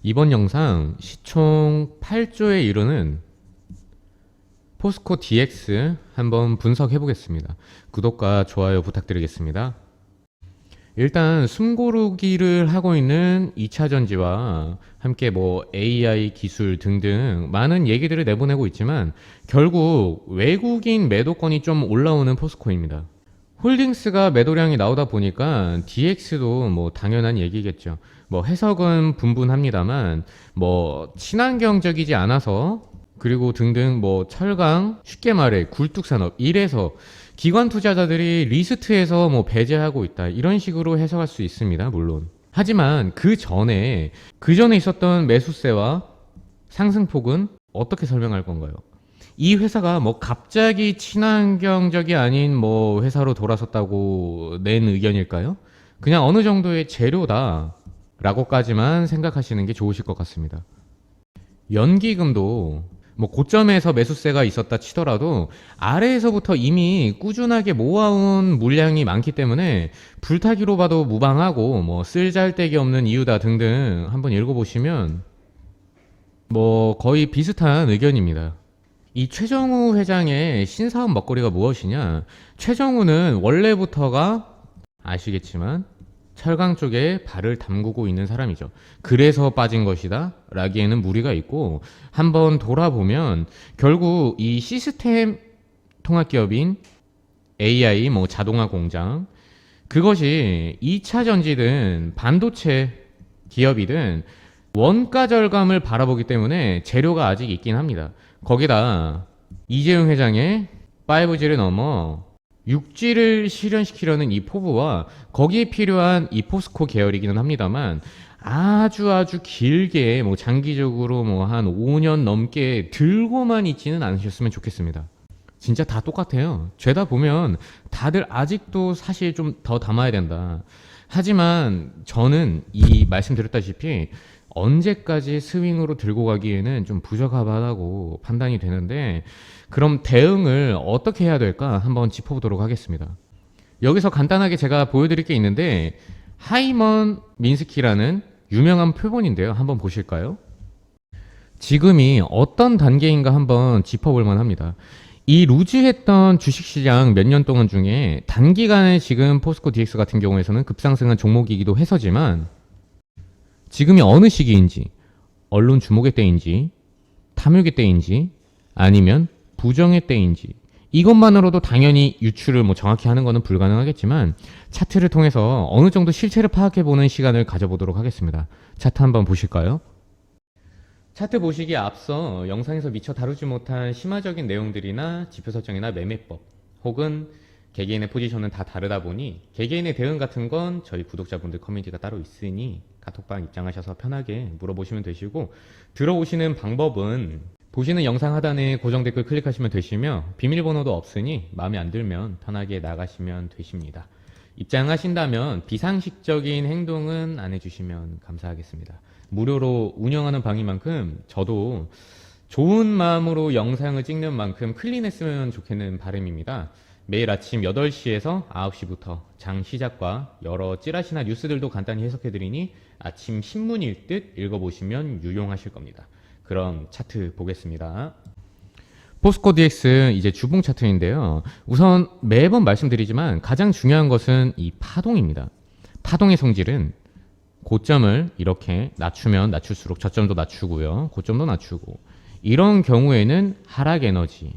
이번 영상 시총 8조에 이르는 포스코 DX 한번 분석해 보겠습니다. 구독과 좋아요 부탁드리겠습니다. 일단 숨고르기를 하고 있는 2차전지와 함께 AI 기술 등등 많은 얘기들을 내보내고 있지만 결국 외국인 매도권이 좀 올라오는 포스코입니다. 홀딩스가 매도량이 나오다 보니까 DX도 당연한 얘기겠죠. 해석은 분분합니다만 친환경적이지 않아서 그리고 등등 철강, 쉽게 말해 굴뚝산업 이래서 기관 투자자들이 리스트에서 배제하고 있다 이런 식으로 해석할 수 있습니다. 물론 하지만 그 전에 있었던 매수세와 상승폭은 어떻게 설명할 건가요? 이 회사가 갑자기 친환경적이 아닌 회사로 돌아섰다고 낸 의견일까요? 그냥 어느 정도의 재료다 라고까지만 생각하시는 게 좋으실 것 같습니다. 연기금도 고점에서 매수세가 있었다 치더라도 아래에서부터 이미 꾸준하게 모아온 물량이 많기 때문에 불타기로 봐도 무방하고 쓸잘데기 없는 이유다 등등 한번 읽어보시면 거의 비슷한 의견입니다. 이 최정우 회장의 신사업 먹거리가 무엇이냐? 최정우는 원래부터가 아시겠지만 철강 쪽에 발을 담그고 있는 사람이죠. 그래서 빠진 것이다 라기에는 무리가 있고, 한번 돌아보면 결국 이 시스템 통합기업인 AI 자동화 공장, 그것이 2차 전지든 반도체 기업이든 원가 절감을 바라보기 때문에 재료가 아직 있긴 합니다. 거기다 이재용 회장의 5G를 넘어 6G를 실현시키려는 이 포부와 거기에 필요한 이 포스코 계열이기는 합니다만 아주 길게 장기적으로 한 5년 넘게 들고만 있지는 않으셨으면 좋겠습니다. 진짜 다 똑같아요. 죄다 보면 다들 아직도 사실 좀 더 담아야 된다. 하지만 저는 이 말씀드렸다시피 언제까지 스윙으로 들고 가기에는 좀 부적합하다고 판단이 되는데, 그럼 대응을 어떻게 해야 될까 한번 짚어보도록 하겠습니다. 여기서 간단하게 제가 보여드릴 게 있는데, 하이먼 민스키라는 유명한 표본인데요. 한번 보실까요? 지금이 어떤 단계인가 한번 짚어볼 만합니다. 이 루즈했던 주식시장 몇 년 동안 중에 단기간에 지금 포스코 DX 같은 경우에서는 급상승한 종목이기도 해서지만, 지금이 어느 시기인지, 언론 주목의 때인지, 탐욕의 때인지, 아니면 부정의 때인지, 이것만으로도 당연히 유추를 정확히 하는 것은 불가능하겠지만 차트를 통해서 어느 정도 실체를 파악해보는 시간을 가져보도록 하겠습니다. 차트 한번 보실까요? 차트 보시기에 앞서 영상에서 미처 다루지 못한 심화적인 내용들이나 지표 설정이나 매매법 혹은 개개인의 포지션은 다 다르다 보니 개개인의 대응 같은 건 저희 구독자분들 커뮤니티가 따로 있으니 카톡방 입장하셔서 편하게 물어보시면 되시고, 들어오시는 방법은 보시는 영상 하단에 고정 댓글 클릭하시면 되시며 비밀번호도 없으니 마음에 안 들면 편하게 나가시면 되십니다. 입장하신다면 비상식적인 행동은 안 해주시면 감사하겠습니다. 무료로 운영하는 방인 만큼 저도 좋은 마음으로 영상을 찍는 만큼 클린했으면 좋겠는 바람입니다. 매일 아침 8시에서 9시부터 장 시작과 여러 찌라시나 뉴스들도 간단히 해석해드리니 아침 신문일 듯 읽어보시면 유용하실 겁니다. 그럼 차트 보겠습니다. 포스코 DX 이제 주봉 차트인데요. 우선 매번 말씀드리지만 가장 중요한 것은 이 파동입니다. 파동의 성질은 고점을 이렇게 낮추면 낮출수록 저점도 낮추고요. 고점도 낮추고, 이런 경우에는 하락 에너지,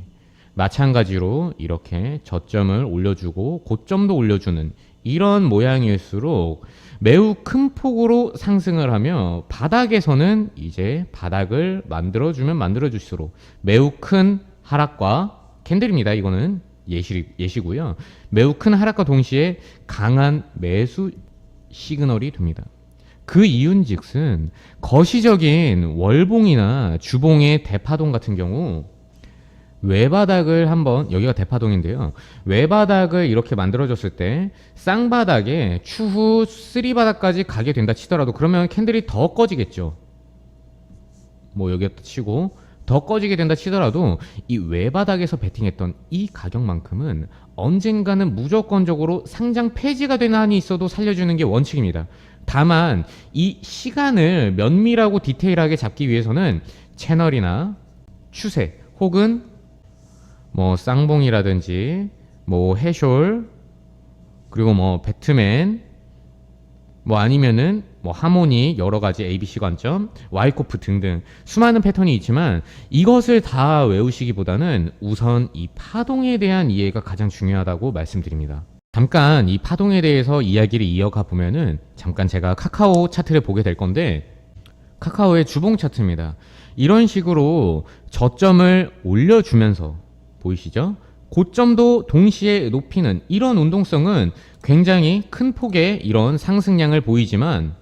마찬가지로 이렇게 저점을 올려주고 고점도 올려주는 이런 모양일수록 매우 큰 폭으로 상승을 하며, 바닥에서는 이제 바닥을 만들어주면 만들어줄수록 매우 큰 하락과 캔들입니다. 이거는 예시고요. 매우 큰 하락과 동시에 강한 매수 시그널이 됩니다. 그 이윤즉슨 거시적인 월봉이나 주봉의 대파동 같은 경우 외바닥을 한번, 여기가 대파동인데요, 외바닥을 이렇게 만들어줬을 때 쌍바닥에 추후 쓰리바닥까지 가게 된다 치더라도 그러면 캔들이 더 꺼지겠죠. 여기다 치고 더 꺼지게 된다 치더라도 이 외바닥에서 베팅했던 이 가격만큼은 언젠가는 무조건적으로 상장 폐지가 되는 한이 있어도 살려주는 게 원칙입니다. 다만 이 시간을 면밀하고 디테일하게 잡기 위해서는 채널이나 추세 혹은 뭐 쌍봉이라든지 뭐 해숄 그리고 뭐 배트맨 뭐 아니면은 뭐 하모닉 여러 가지 ABC 관점, 와이코프 등등 수많은 패턴이 있지만 이것을 다 외우시기보다는 우선 이 파동에 대한 이해가 가장 중요하다고 말씀드립니다. 잠깐 이 파동에 대해서 이야기를 이어가 보면은 잠깐 제가 카카오 차트를 보게 될 건데 카카오의 주봉 차트입니다. 이런 식으로 저점을 올려주면서 보이시죠? 고점도 동시에 높이는 이런 운동성은 굉장히 큰 폭의 이런 상승량을 보이지만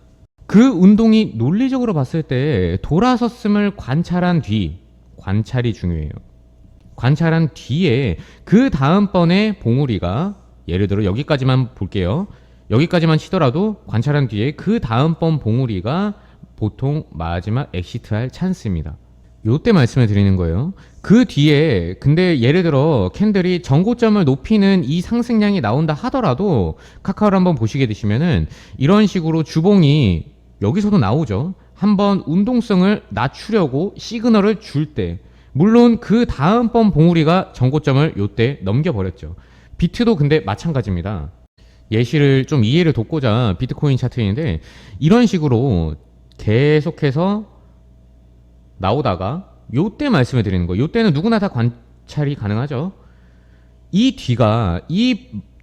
그 운동이 논리적으로 봤을 때 돌아섰음을 관찰한 뒤, 관찰이 중요해요. 관찰한 뒤에 그 다음번에 봉우리가 예를 들어 여기까지만 볼게요. 여기까지만 치더라도 관찰한 뒤에 그 다음번 봉우리가 보통 마지막 엑시트할 찬스입니다. 요때 말씀을 드리는 거예요. 그 뒤에 근데 예를 들어 캔들이 전고점을 높이는 이 상승량이 나온다 하더라도 카카오를 한번 보시게 되시면은 이런 식으로 주봉이 여기서도 나오죠. 한번 운동성을 낮추려고 시그널을 줄 때 물론 그 다음번 봉우리가 전고점을 요때 넘겨버렸죠. 비트도 근데 마찬가지입니다. 예시를 좀 이해를 돕고자 비트코인 차트인데 이런 식으로 계속해서 나오다가 요때 말씀을 드리는 거예요. 요때는 누구나 다 관찰이 가능하죠. 이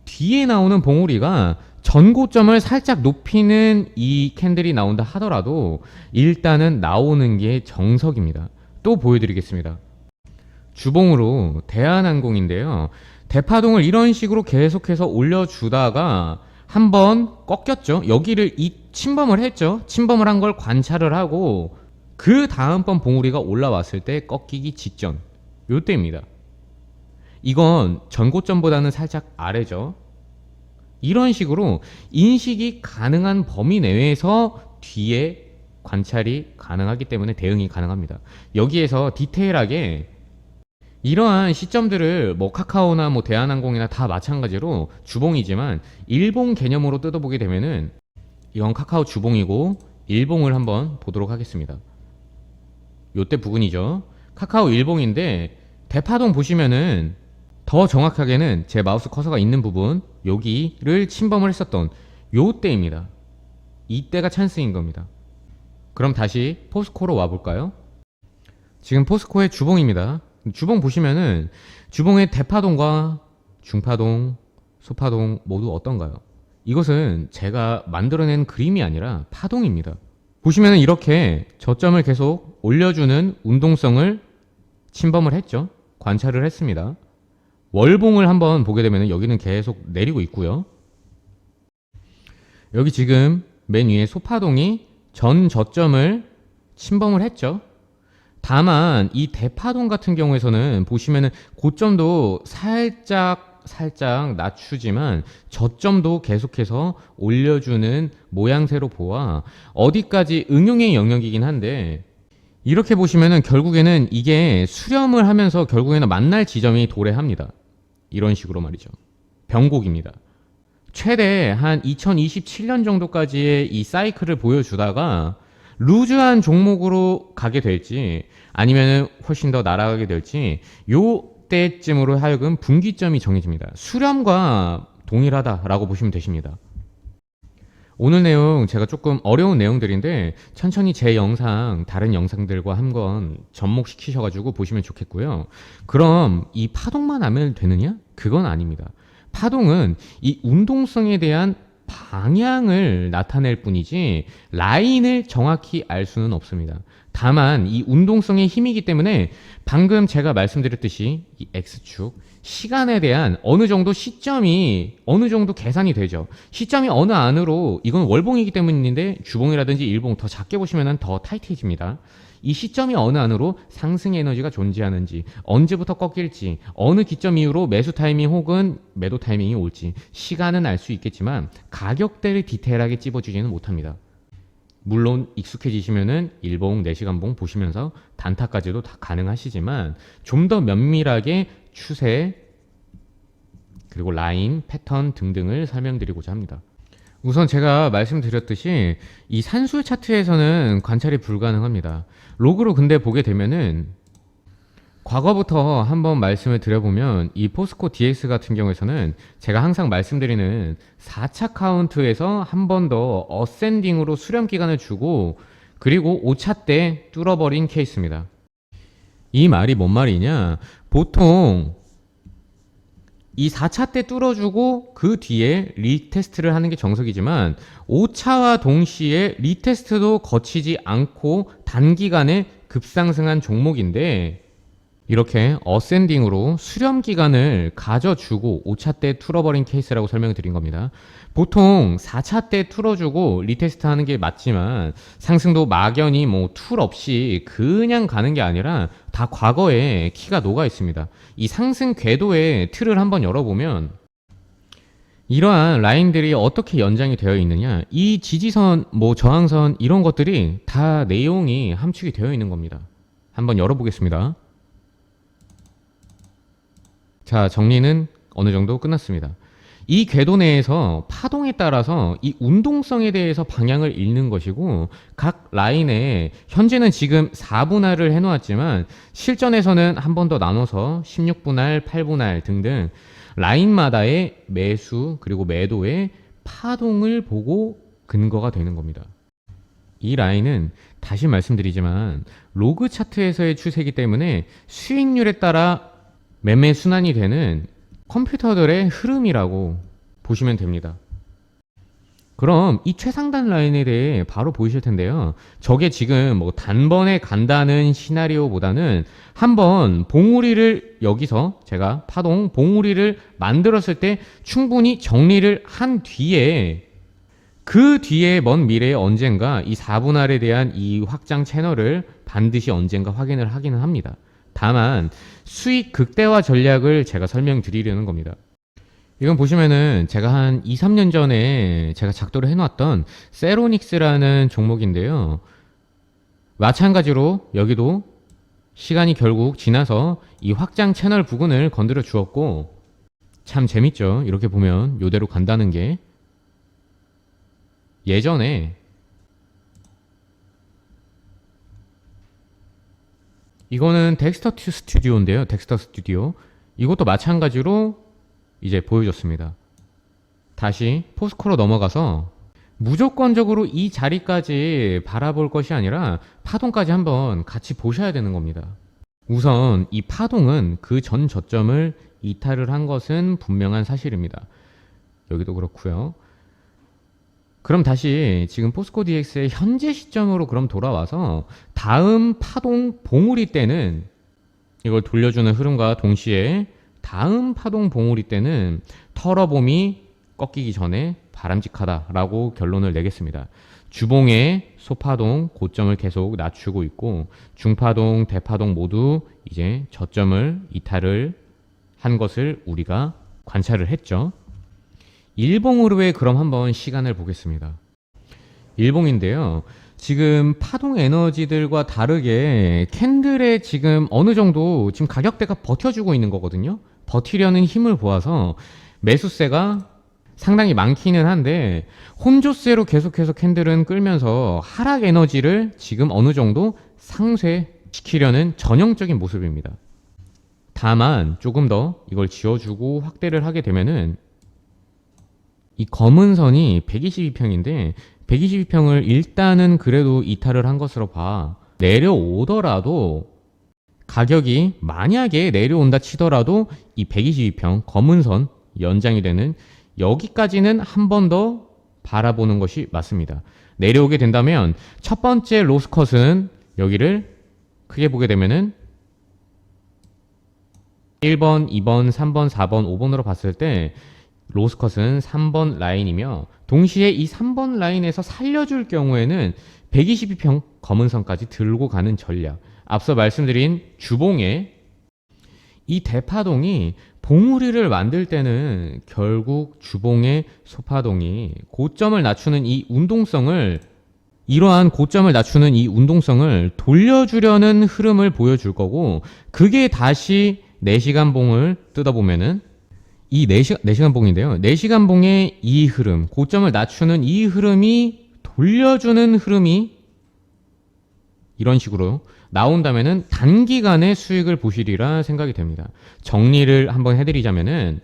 뒤에 나오는 봉우리가 전고점을 살짝 높이는 이 캔들이 나온다 하더라도 일단은 나오는 게 정석입니다. 또 보여드리겠습니다. 주봉으로 대한항공인데요. 대파동을 이런 식으로 계속해서 올려주다가 한번 꺾였죠. 여기를 침범을 했죠. 침범을 한 걸 관찰을 하고 그 다음번 봉우리가 올라왔을 때 꺾이기 직전 요때입니다. 이건 전고점보다는 살짝 아래죠. 이런 식으로 인식이 가능한 범위 내에서 뒤에 관찰이 가능하기 때문에 대응이 가능합니다. 여기에서 디테일하게 이러한 시점들을 뭐 카카오나 뭐 대한항공이나 다 마찬가지로 주봉이지만 일봉 개념으로 뜯어보게 되면은 이건 카카오 주봉이고 일봉을 한번 보도록 하겠습니다. 요때 부근이죠. 카카오 일봉인데 대파동 보시면은 더 정확하게는 제 마우스 커서가 있는 부분 여기를 침범을 했었던 요때입니다. 이때가 찬스인 겁니다. 그럼 다시 포스코로 와볼까요? 지금 포스코의 주봉입니다. 주봉 보시면은 주봉의 대파동과 중파동, 소파동 모두 어떤가요? 이것은 제가 만들어낸 그림이 아니라 파동입니다. 보시면은 이렇게 저점을 계속 올려주는 운동성을 침범을 했죠. 관찰을 했습니다. 월봉을 한번 보게 되면 여기는 계속 내리고 있고요. 여기 지금 맨 위에 소파동이 전 저점을 침범을 했죠. 다만 이 대파동 같은 경우에서는 보시면은 고점도 살짝 낮추지만 저점도 계속해서 올려주는 모양새로 보아 어디까지 응용의 영역이긴 한데 이렇게 보시면은 결국에는 이게 수렴을 하면서 결국에는 만날 지점이 도래합니다. 이런 식으로 말이죠. 변곡입니다. 최대 한 2027년 정도까지의 이 사이클을 보여주다가 루즈한 종목으로 가게 될지 아니면 훨씬 더 날아가게 될지 요 때쯤으로 하여금 분기점이 정해집니다. 수렴과 동일하다라고 보시면 되십니다. 오늘 내용 제가 조금 어려운 내용들인데 천천히 제 영상 다른 영상들과 한번 접목시키셔가지고 보시면 좋겠고요. 그럼 이 파동만 하면 되느냐? 그건 아닙니다. 파동은 이 운동성에 대한 방향을 나타낼 뿐이지 라인을 정확히 알 수는 없습니다. 다만 이 운동성의 힘이기 때문에 방금 제가 말씀드렸듯이 이 X축 시간에 대한 어느 정도 시점이 어느 정도 계산이 되죠. 시점이 어느 안으로 이건 월봉이기 때문인데 주봉이라든지 일봉 더 작게 보시면 더 타이트해집니다. 이 시점이 어느 안으로 상승 에너지가 존재하는지 언제부터 꺾일지 어느 기점 이후로 매수 타이밍 혹은 매도 타이밍이 올지 시간은 알 수 있겠지만 가격대를 디테일하게 찝어주지는 못합니다. 물론 익숙해지시면은 일봉, 4시간봉 보시면서 단타까지도 다 가능하시지만 좀 더 면밀하게 추세 그리고 라인, 패턴 등등을 설명드리고자 합니다. 우선 제가 말씀드렸듯이 이 산술 차트에서는 관찰이 불가능합니다. 로그로 근데 보게 되면은 과거부터 한번 말씀을 드려보면 이 포스코 DX 같은 경우에서는 제가 항상 말씀드리는 4차 카운트에서 한 번 더 어센딩으로 수렴 기간을 주고 그리고 5차 때 뚫어버린 케이스입니다. 이 말이 뭔 말이냐? 보통 이 4차 때 뚫어주고 그 뒤에 리테스트를 하는 게 정석이지만 5차와 동시에 리테스트도 거치지 않고 단기간에 급상승한 종목인데 이렇게 어센딩으로 수렴 기간을 가져주고 5차 때 뚫어버린 케이스라고 설명을 드린 겁니다. 보통 4차 때 뚫어주고 리테스트 하는 게 맞지만 상승도 막연히 뭐 툴 없이 그냥 가는 게 아니라 다 과거에 키가 녹아 있습니다. 이 상승 궤도의 틀을 한번 열어보면 이러한 라인들이 어떻게 연장이 되어 있느냐, 이 지지선, 뭐 저항선 이런 것들이 다 내용이 함축이 되어 있는 겁니다. 한번 열어보겠습니다. 자, 정리는 어느 정도 끝났습니다. 이 궤도 내에서 파동에 따라서 이 운동성에 대해서 방향을 읽는 것이고 각 라인에 현재는 지금 4분할을 해놓았지만 실전에서는 한 번 더 나눠서 16분할, 8분할 등등 라인마다의 매수 그리고 매도의 파동을 보고 근거가 되는 겁니다. 이 라인은 다시 말씀드리지만 로그 차트에서의 추세이기 때문에 수익률에 따라 매매 순환이 되는 컴퓨터들의 흐름이라고 보시면 됩니다. 그럼 이 최상단 라인에 대해 바로 보이실 텐데요. 저게 지금 뭐 단번에 간다는 시나리오보다는 한번 봉우리를 여기서 제가 파동 봉우리를 만들었을 때 충분히 정리를 한 뒤에 그 뒤에 먼 미래에 언젠가 이 4분할에 대한 이 확장 채널을 반드시 언젠가 확인을 하기는 합니다. 다만 수익 극대화 전략을 제가 설명드리려는 겁니다. 이건 보시면은 제가 한 2, 3년 전에 제가 작도를 해놨던 세로닉스라는 종목인데요. 마찬가지로 여기도 시간이 결국 지나서 이 확장 채널 부근을 건드려 주었고 참 재밌죠. 이렇게 보면 요대로 간다는 게 예전에 이거는 덱스터 스튜디오인데요. 덱스터 스튜디오. 이것도 마찬가지로 이제 보여줬습니다. 다시 포스코로 넘어가서 무조건적으로 이 자리까지 바라볼 것이 아니라 파동까지 한번 같이 보셔야 되는 겁니다. 우선 이 파동은 그 전 저점을 이탈을 한 것은 분명한 사실입니다. 여기도 그렇고요. 그럼 다시 지금 포스코 DX의 현재 시점으로 그럼 돌아와서 다음 파동 봉우리 때는 이걸 돌려주는 흐름과 동시에 다음 파동 봉우리 때는 털어봄이 꺾이기 전에 바람직하다라고 결론을 내겠습니다. 주봉의 소파동 고점을 계속 낮추고 있고 중파동, 대파동 모두 이제 저점을 이탈을 한 것을 우리가 관찰을 했죠. 일봉으로의 그럼 한번 시간을 보겠습니다. 일봉인데요. 지금 파동 에너지들과 다르게 캔들에 지금 어느 정도 지금 가격대가 버텨주고 있는 거거든요. 버티려는 힘을 보아서 매수세가 상당히 많기는 한데 혼조세로 계속해서 캔들은 끌면서 하락 에너지를 지금 어느 정도 상쇄시키려는 전형적인 모습입니다. 다만 조금 더 이걸 지어주고 확대를 하게 되면은 이 검은 선이 122평인데 122평을 일단은 그래도 이탈을 한 것으로 봐. 내려오더라도 가격이 만약에 내려온다 치더라도 이 122평 검은 선 연장이 되는 여기까지는 한 번 더 바라보는 것이 맞습니다. 내려오게 된다면 첫 번째 로스컷은 여기를 크게 보게 되면은 1번, 2번, 3번, 4번, 5번으로 봤을 때 로스컷은 3번 라인이며 동시에 이 3번 라인에서 살려줄 경우에는 122평 검은 선까지 들고 가는 전략. 앞서 말씀드린 주봉의 이 대파동이 봉우리를 만들 때는 결국 주봉의 소파동이 고점을 낮추는 이 운동성을 이러한 고점을 낮추는 이 운동성을 돌려주려는 흐름을 보여줄 거고 그게 다시 4시간 봉을 뜯어보면은 이 4시간 봉인데요. 4시간 봉의 이 흐름, 고점을 낮추는 이 흐름이 돌려주는 흐름이 이런 식으로 나온다면은 단기간에 수익을 보시리라 생각이 됩니다. 정리를 한번 해드리자면은,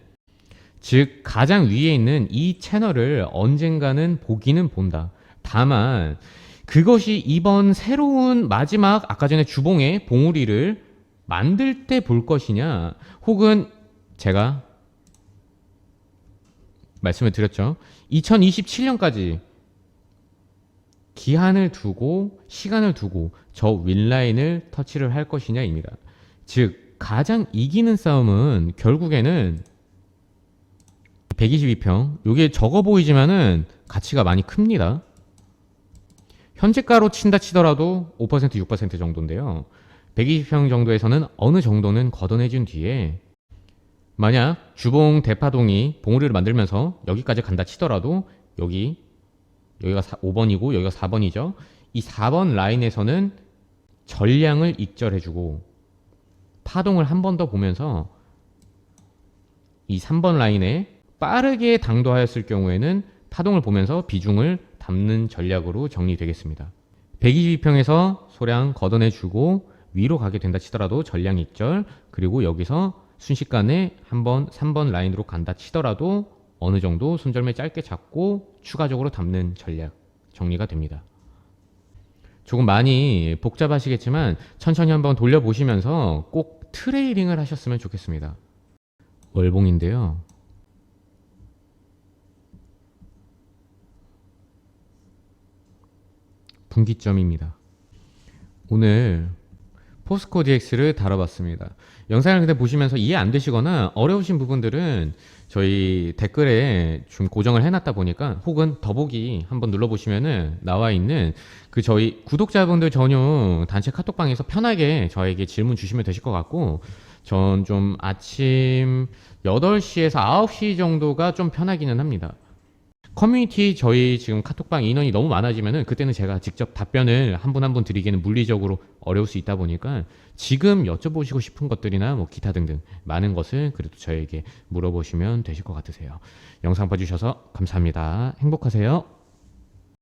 즉 가장 위에 있는 이 채널을 언젠가는 보기는 본다. 다만 그것이 이번 새로운 마지막 아까 전에 주봉의 봉우리를 만들 때 볼 것이냐, 혹은 제가 말씀을 드렸죠. 2027년까지 기한을 두고 시간을 두고 저 윗라인을 터치를 할 것이냐입니다. 즉 가장 이기는 싸움은 결국에는 122평, 요게 적어 보이지만은 가치가 많이 큽니다. 현재가로 친다 치더라도 5% 6% 정도인데요. 120평 정도에서는 어느 정도는 걷어내준 뒤에, 만약 주봉 대파동이 봉우리를 만들면서 여기까지 간다 치더라도 여기가 5번이고 여기가 4번이죠. 이 4번 라인에서는 전량을 익절해주고 파동을 한 번 더 보면서 이 3번 라인에 빠르게 당도하였을 경우에는 파동을 보면서 비중을 담는 전략으로 정리되겠습니다. 122평에서 소량 걷어내주고 위로 가게 된다 치더라도 전량 익절, 그리고 여기서 순식간에 한번 3번 라인으로 간다 치더라도 어느 정도 손절매 짧게 잡고 추가적으로 담는 전략 정리가 됩니다. 조금 많이 복잡하시겠지만 천천히 한번 돌려보시면서 꼭 트레이딩을 하셨으면 좋겠습니다. 월봉인데요. 분기점입니다. 오늘 포스코 DX를 다뤄봤습니다. 영상을 근데 보시면서 이해 안 되시거나 어려우신 부분들은 저희 댓글에 좀 고정을 해놨다 보니까, 혹은 더보기 한번 눌러보시면은 나와 있는 그 저희 구독자분들 전용 단체 카톡방에서 편하게 저에게 질문 주시면 되실 것 같고, 전 좀 아침 8시에서 9시 정도가 좀 편하기는 합니다. 커뮤니티 저희 지금 카톡방 인원이 너무 많아지면은 그때는 제가 직접 답변을 한 분 한 분 드리기는 물리적으로 어려울 수 있다 보니까 지금 여쭤보시고 싶은 것들이나 뭐 기타 등등 많은 것을 그래도 저에게 물어보시면 되실 것 같으세요. 영상 봐주셔서 감사합니다. 행복하세요.